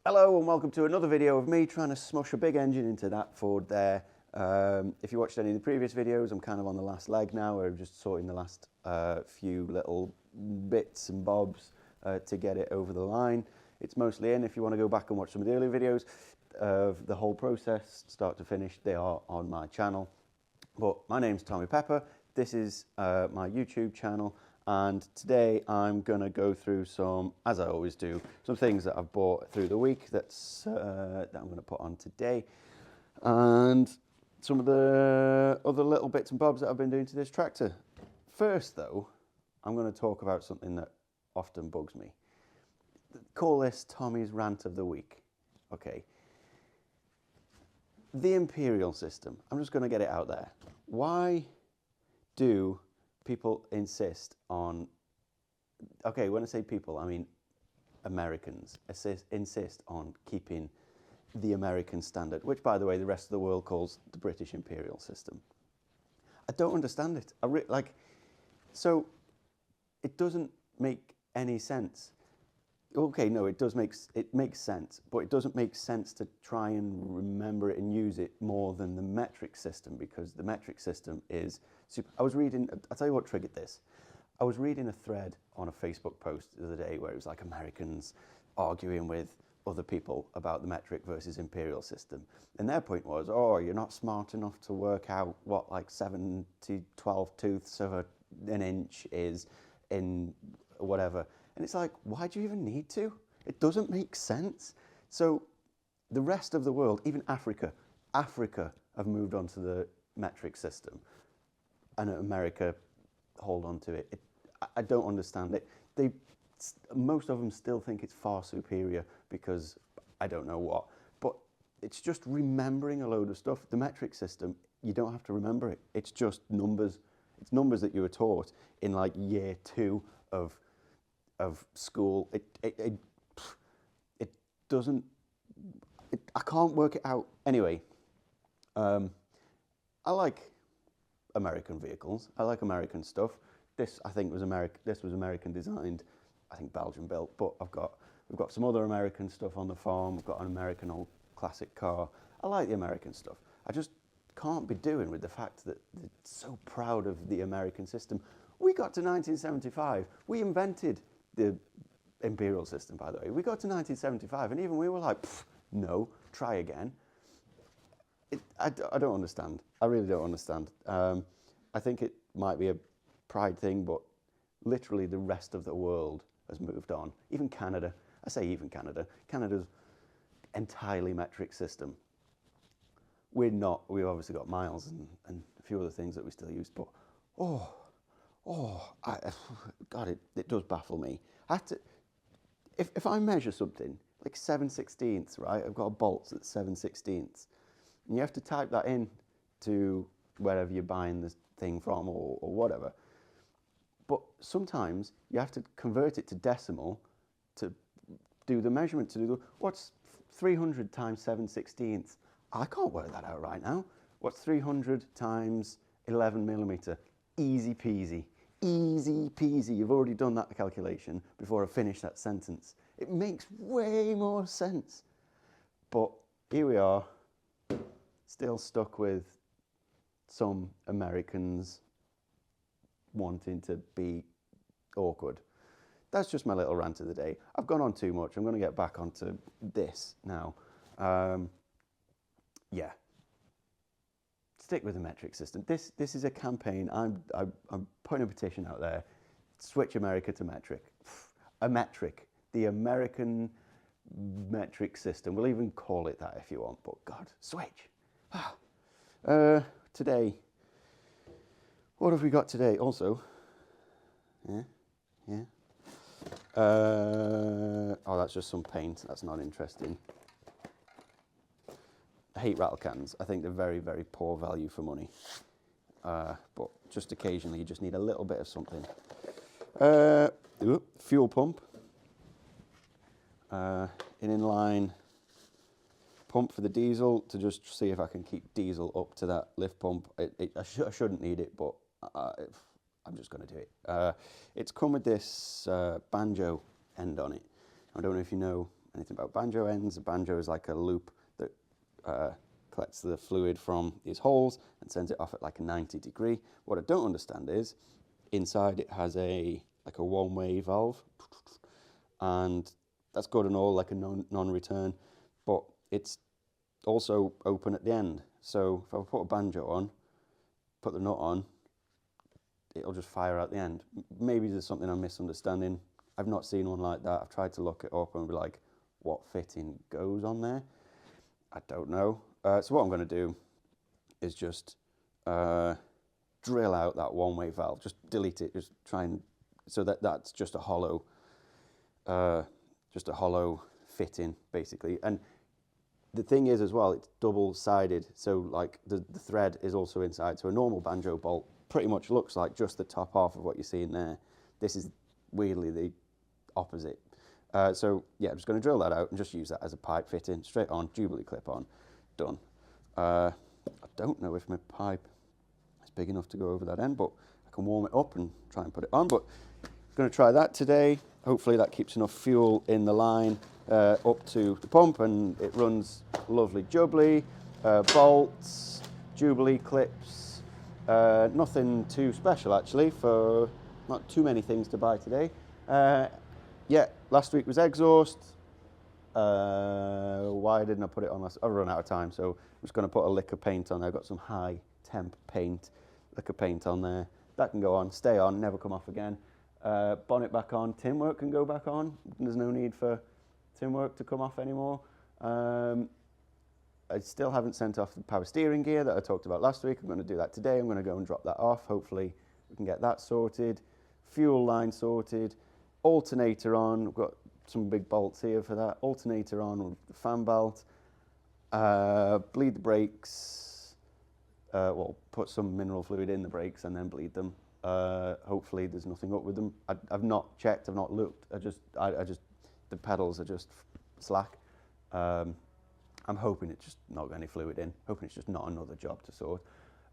Hello and welcome to another video of me trying to smush a big engine into that Ford there. If you watched any of the previous videos, I'm kind of on the last leg now. We're just sorting the last few little bits and bobs to get it over the line. It's mostly in. If you want to go back and watch some of the earlier videos of the whole process, start to finish, they are on my channel. But my name's Tommy Pepper. This is my YouTube channel. And today I'm going to go through some, as I always do, some things that I've bought through the week that I'm going to put on today. And some of the other little bits and bobs that I've been doing to this tractor. First though, I'm going to talk about something that often bugs me. Call this Tommy's rant of the week. Okay. The imperial system. I'm just going to get it out there. Why do people insist on, okay, when I say people, I mean Americans, insist on keeping the American standard, which, by the way, the rest of the world calls the British imperial system. I don't understand it. So it doesn't make any sense. Okay, no, it makes sense, but it doesn't make sense to try and remember it and use it more than the metric system, because the metric system is super. I'll tell you what triggered this. I was reading a thread on a Facebook post the other day where it was like Americans arguing with other people about the metric versus imperial system. And their point was, oh, you're not smart enough to work out what like 7 to 12 tooths of an inch is in whatever. And it's like, why do you even need to? It doesn't make sense. So the rest of the world, even Africa have moved on to the metric system, and America hold on to it. I don't understand it. Most of them still think it's far superior because I don't know what, but it's just remembering a load of stuff. The metric system, you don't have to remember it. It's just numbers. It's numbers that you were taught in like year 2 of school. It doesn't. I can't work it out. Anyway, I like American vehicles. I like American stuff. This, I think, was American designed. I think Belgian built. But we've got some other American stuff on the farm. We've got an American old classic car. I like the American stuff. I just can't be doing with the fact that they're so proud of the American system. We got to 1975. We invented the imperial system, by the way. We got to 1975, and even we were like, no, try again. I don't understand. I really don't understand. I think it might be a pride thing, but literally the rest of the world has moved on. Even Canada. I say even Canada. Canada's entirely metric system. We're not. We've obviously got miles and a few other things that we still use, but God, it does baffle me. If I measure something like 7/16, right? I've got a bolt that's 7/16, and you have to type that in to wherever you're buying the thing from or whatever. But sometimes you have to convert it to decimal to do the measurement, what's 300 times 7/16? I can't work that out right now. What's 300 times 11 millimeter? Easy peasy. Easy peasy. You've already done that calculation before I finish that sentence. It makes way more sense. But here we are, still stuck with some Americans wanting to be awkward. That's just my little rant of the day. I've gone on too much. I'm going to get back onto this now. Yeah. Stick with the metric system. This is a campaign. I'm putting a petition out there. Switch America to metric. A metric. The American metric system. We'll even call it that if you want, but God, switch. Today, what have we got today? Also, yeah. Oh, that's just some paint. That's not interesting. I hate rattle cans. I think they're very, very poor value for money. But just occasionally you just need a little bit of something. Fuel pump. An inline pump for the diesel to just see if I can keep diesel up to that lift pump. I shouldn't need it, but I'm just going to do it. It's come with this banjo end on it. I don't know if you know anything about banjo ends, a banjo is like a loop that collects the fluid from these holes and sends it off at like a 90 degree. What I don't understand is inside it has like a one-way valve, and that's good and all, like a non-return, but it's also open at the end. So if I put a banjo on, put the nut on, it'll just fire out the end. Maybe there's something I'm misunderstanding. I've not seen one like that. I've tried to look it up and be like, what fitting goes on there? I don't know. So what I'm going to do is just drill out that one-way valve. Just delete it. Just try and so that's just a hollow fitting basically. And the thing is as well, it's double-sided. So like the thread is also inside. So a normal banjo bolt pretty much looks like just the top half of what you see in there. This is weirdly the opposite. So yeah, I'm just going to drill that out and just use that as a pipe fitting, straight on, Jubilee clip on, done. I don't know if my pipe is big enough to go over that end, but I can warm it up and try and put it on. But I'm going to try that today. Hopefully that keeps enough fuel in the line up to the pump, and it runs lovely Jubilee, bolts, Jubilee clips, nothing too special actually, for not too many things to buy today. Yeah, last week was exhaust. Why didn't I put it on last? I've run out of time, so I'm just going to put a lick of paint on there. I've got some high temp paint, lick of paint on there. That can go on, stay on, never come off again. Bonnet back on, tin work can go back on. There's no need for tin work to come off anymore. I still haven't sent off the power steering gear that I talked about last week. I'm going to do that today. I'm going to go and drop that off. Hopefully we can get that sorted. Fuel line sorted. Alternator on. We've got some big bolts here for that. Alternator on with the fan belt. Bleed the brakes. Well, put some mineral fluid in the brakes and then bleed them. Hopefully there's nothing up with them. I've not checked, I've not looked. I just, the pedals are just slack. I'm hoping it's just not got any fluid in. Hoping it's just not another job to sort.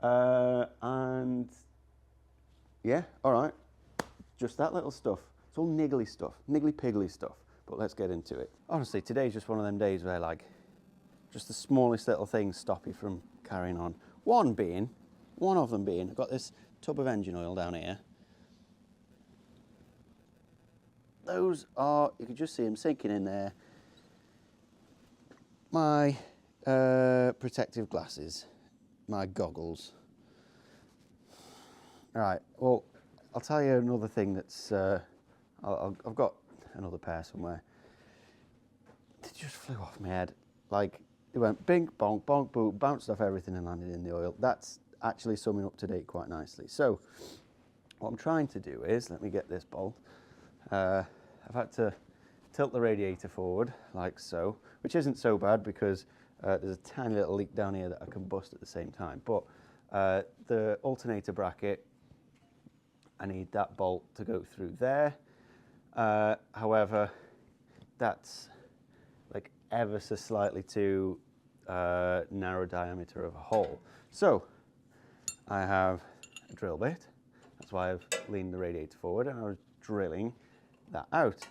And yeah, all right. Just that little stuff. It's all niggly stuff, niggly-piggly stuff. But let's get into it. Honestly, today's just one of them days where like, just the smallest little things stop you from carrying on. One of them being, I've got this tub of engine oil down here. Those are, you can just see them sinking in there. My protective glasses, my goggles. All right, well, I'll tell you another thing that's, I've got another pair somewhere. It just flew off my head. Like, it went bink, bonk, bonk, boom, bounced off everything and landed in the oil. That's actually summing up to date quite nicely. So, what I'm trying to do is, let me get this bolt. I've had to tilt the radiator forward, like so, which isn't so bad because there's a tiny little leak down here that I can bust at the same time. But the alternator bracket, I need that bolt to go through there. However, that's like ever so slightly too narrow diameter of a hole. So I have a drill bit. That's why I've leaned the radiator forward and I was drilling that out.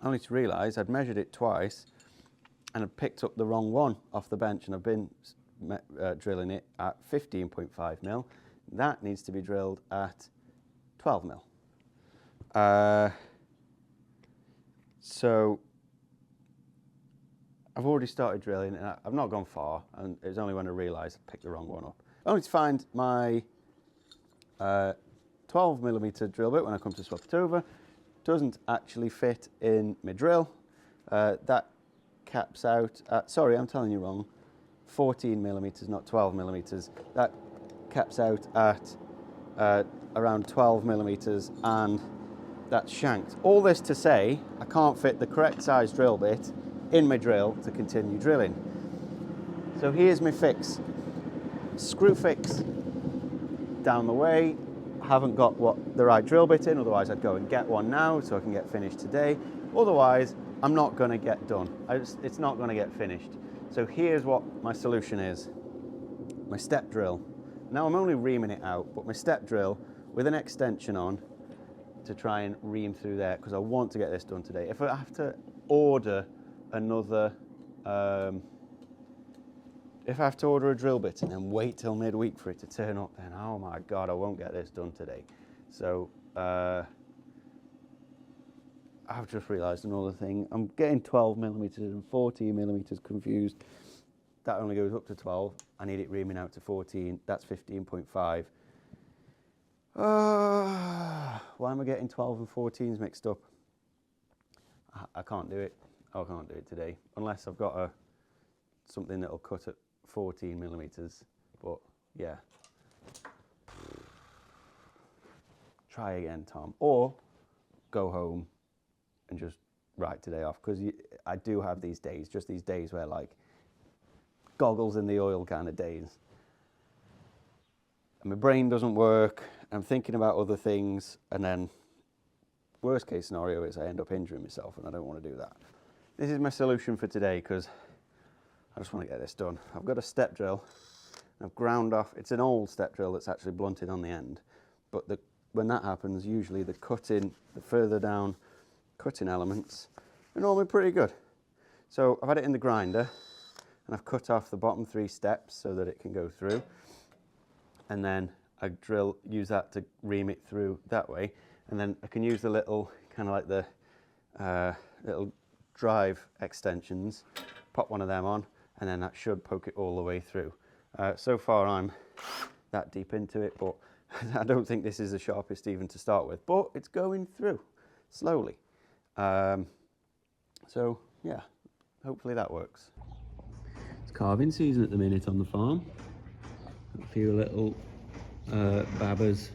Only to realise I'd measured it twice and I'd picked up the wrong one off the bench, and I've been drilling it at 15.5 mil. That needs to be drilled at 12 mil. So I've already started drilling and I've not gone far, and it was only when I realised I picked the wrong one up. Only to find my 12mm drill bit when I come to swap it over doesn't actually fit in my drill. That caps out at, sorry, I'm telling you wrong, 14mm, not 12mm. That caps out at around 12mm, and that's shanked. All this to say, I can't fit the correct size drill bit in my drill to continue drilling. So here's my fix. Screw fix down the way. I haven't got the right drill bit in, otherwise I'd go and get one now so I can get finished today. Otherwise, I'm not going to get done. It's not going to get finished. So here's what my solution is. My step drill. Now I'm only reaming it out, but my step drill with an extension on to try and ream through there because I want to get this done today. If I have to order another, if I have to order a drill bit and then wait till midweek for it to turn up, then oh my God, I won't get this done today. So I've just realised another thing. I'm getting 12 millimeters and 14 millimeters confused. That only goes up to 12. I need it reaming out to 14. That's 15.5. Why am I getting 12 and 14s mixed up? I can't do it. I can't do it today unless I've got something that'll cut at 14 millimeters. But yeah, try again, Tom, or go home and just write today off, because I do have these days, just these days where like goggles in the oil kind of days. And my brain doesn't work, I'm thinking about other things, and then worst case scenario is I end up injuring myself, and I don't want to do that. This is my solution for today, because I just want to get this done. I've got a step drill, I've ground off, it's an old step drill that's actually blunted on the end, but when that happens, usually the further down cutting elements are normally pretty good. So I've had it in the grinder, and I've cut off the bottom 3 steps so that it can go through. And then I use that to ream it through that way. And then I can use the little, kind of like the little drive extensions, pop one of them on, and then that should poke it all the way through. So far I'm that deep into it, but I don't think this is the sharpest even to start with, but it's going through slowly. So yeah, hopefully that works. It's carving season at the minute on the farm. A few little babbers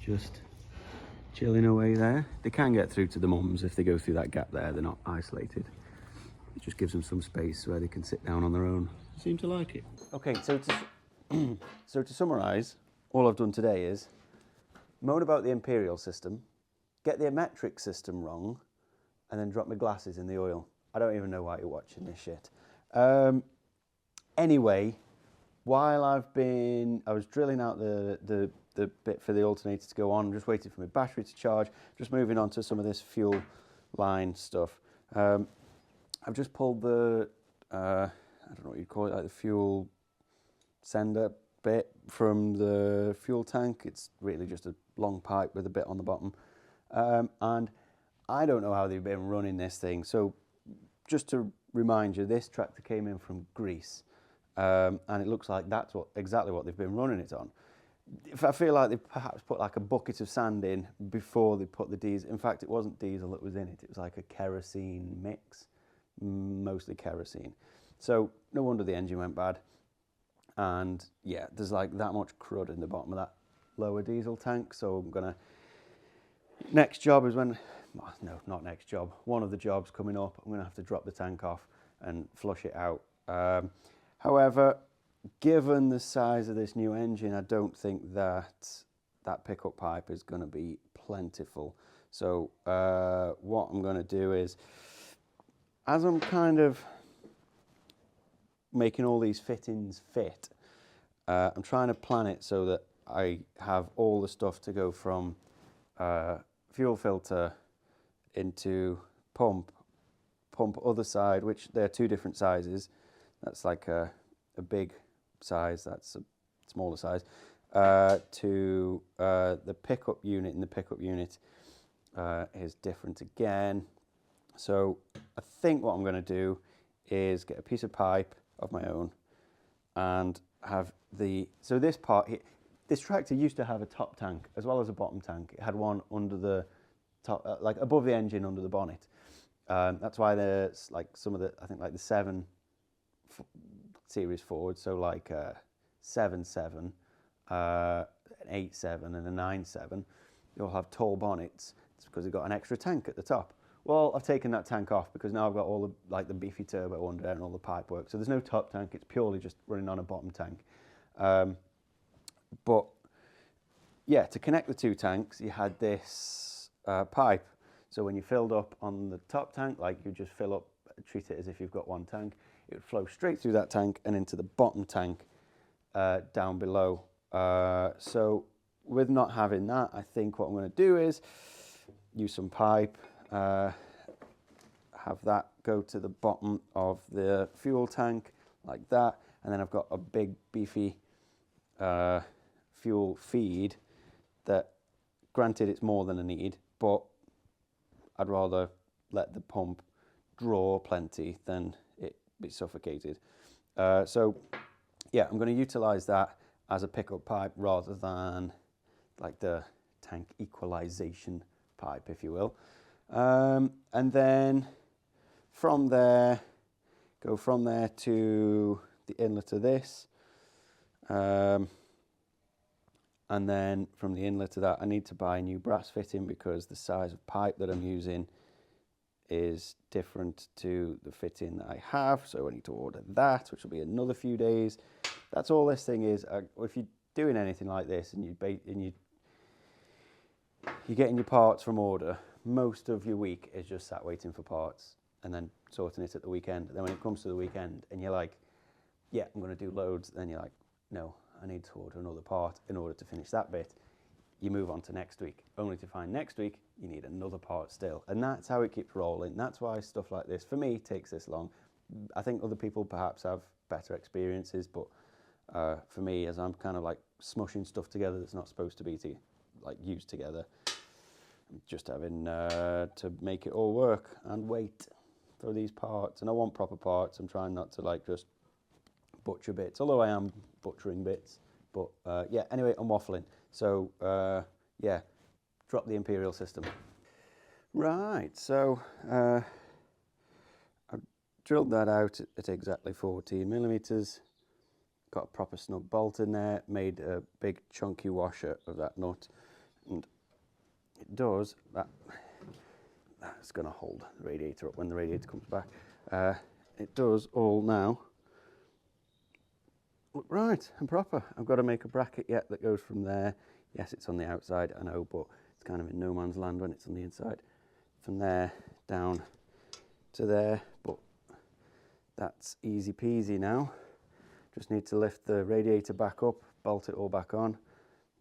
just chilling away there. They can get through to the mums if they go through that gap there. They're not isolated. It just gives them some space where they can sit down on their own. They seem to like it. Okay, so to summarise, all I've done today is moan about the imperial system, get the metric system wrong, and then drop my glasses in the oil. I don't even know why you're watching this shit. Anyway, while I was drilling out the bit for the alternator to go on, just waiting for my battery to charge, just moving on to some of this fuel line stuff. I've just pulled the, I don't know what you'd call it, like the fuel sender bit from the fuel tank. It's really just a long pipe with a bit on the bottom. And I don't know how they've been running this thing. So just to remind you, this tractor came in from Greece. And it looks like that's exactly what they've been running it on. If I feel like they perhaps put like a bucket of sand in before they put the diesel. In fact, it wasn't diesel that was in it. It was like a kerosene mix, mostly kerosene. So no wonder the engine went bad. And yeah, there's like that much crud in the bottom of that lower diesel tank. So I'm gonna, next job is when, well, no, not next job. One of the jobs coming up, I'm gonna have to drop the tank off and flush it out. However, given the size of this new engine, I don't think that pickup pipe is going to be plentiful. So what I'm going to do is, as I'm kind of making all these fittings fit, I'm trying to plan it so that I have all the stuff to go from fuel filter into pump other side, which they're 2 different sizes. That's like a big size, that's a smaller size, to the pickup unit, and the pickup unit is different again. So I think what I'm going to do is get a piece of pipe of my own and have so this part here, this tractor used to have a top tank as well as a bottom tank. It had one under the top, like above the engine under the bonnet. That's why there's like some of the, I think like the 7 series Ford, so like a 7.7, an 8.7 and a 9.7, they all have tall bonnets. It's because they've got an extra tank at the top. Well, I've taken that tank off because now I've got all the beefy turbo under there and all the pipe work. So there's no top tank, it's purely just running on a bottom tank. But yeah, to connect the 2 tanks, you had this pipe. So when you filled up on the top tank, like you just fill up, treat it as if you've got 1 tank, it would flow straight through that tank and into the bottom tank down below. So with not having that, I think what I'm going to do is use some pipe, have that go to the bottom of the fuel tank like that, and then I've got a big beefy fuel feed that, granted, it's more than I need, but I'd rather let the pump draw plenty than it be suffocated. So yeah, I'm going to utilize that as a pickup pipe rather than like the tank equalization pipe, if you will. And then from there, go from there to the inlet of this. And then from the inlet to that, I need to buy a new brass fitting because the size of pipe that I'm using is different to the fitting that I have. So I need to order that, which will be another few days. That's all this thing is. If you're doing anything like this and you're getting your parts from order, most of your week is just sat waiting for parts and then sorting it at the weekend. Then when it comes to the weekend and you're like, yeah, I'm going to do loads, then you're like, no, I need to order another part in order to finish that bit. You move on to next week, only to find next week you need another part still. And that's how it keeps rolling. That's why stuff like this, for me, takes this long. I think other people perhaps have better experiences, but for me, as I'm kind of like smushing stuff together that's not supposed to be used together, I'm just having to make it all work and wait for these parts. And I want proper parts. I'm trying not to like just butcher bits, although I am butchering bits. But yeah, anyway, I'm waffling. So yeah, drop the imperial system. Right, so I drilled that out at exactly 14 millimeters. Got a proper snug bolt in there, made a big chunky washer of that nut, and it does that. That's going to hold the radiator up when the radiator comes back. It does all now look right and proper. I've got to make a bracket yet that goes from there. Yes, it's on the outside, I know, but it's kind of in no man's land when it's on the inside. From there down to there, but that's easy peasy now. Just need to lift the radiator back up, bolt it all back on,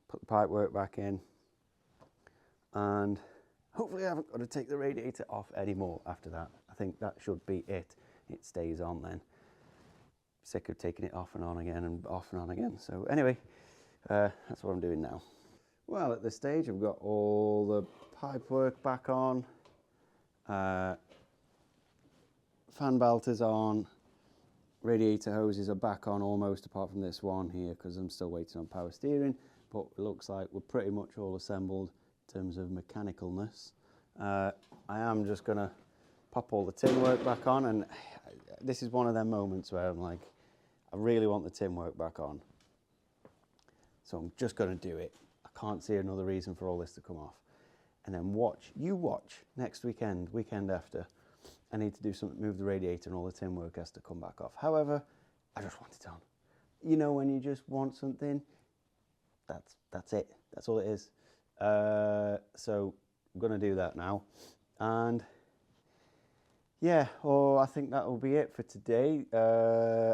put the pipework back in, and hopefully I haven't got to take the radiator off anymore after that. I think that should be it. It stays on then. Sick of taking it off and on again and off and on again. So anyway, that's what I'm doing now. Well, at this stage I've got all the pipework back on, fan belt is on, radiator hoses are back on almost, apart from this one here because I'm still waiting on power steering, but it looks like we're pretty much all assembled in terms of mechanicalness. I am just going to pop all the tin work back on, and this is one of them moments where I'm like, I really want the tin work back on. So I'm just going to do it. I can't see another reason for all this to come off. And then watch next weekend after, I need to do something, move the radiator and all the tin work has to come back off. However, I just want it on. You know, when you just want something, that's it. That's all it is. So I'm going to do that now. And yeah, I think that will be it for today.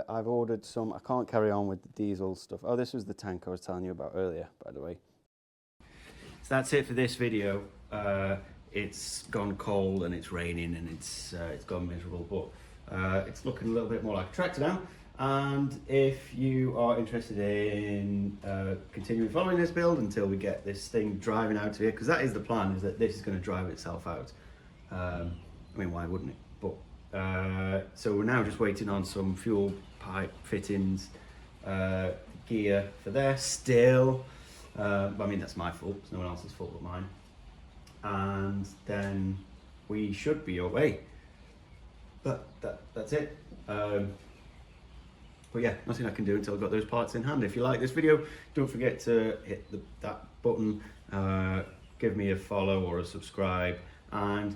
I've ordered some, I can't carry on with the diesel stuff. Oh, this was the tank I was telling you about earlier, by the way. So that's it for this video. It's gone cold and it's raining and it's gone miserable, but it's looking a little bit more like a tractor now. And if you are interested in continuing following this build until we get this thing driving out of here, because that is the plan, is that this is going to drive itself out. I mean, why wouldn't it? But so we're now just waiting on some fuel pipe fittings, gear for there still. I mean, that's my fault, it's no one else's fault but mine. And then we should be away. But that's it. But yeah, nothing I can do until I've got those parts in hand. If you like this video, don't forget to hit that button, give me a follow or a subscribe, and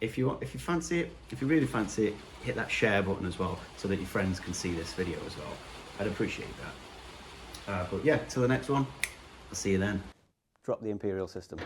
if you fancy it, if you really fancy it, hit that share button as well so that your friends can see this video as well. I'd appreciate that. But yeah, till the next one, I'll see you then. Drop the imperial system.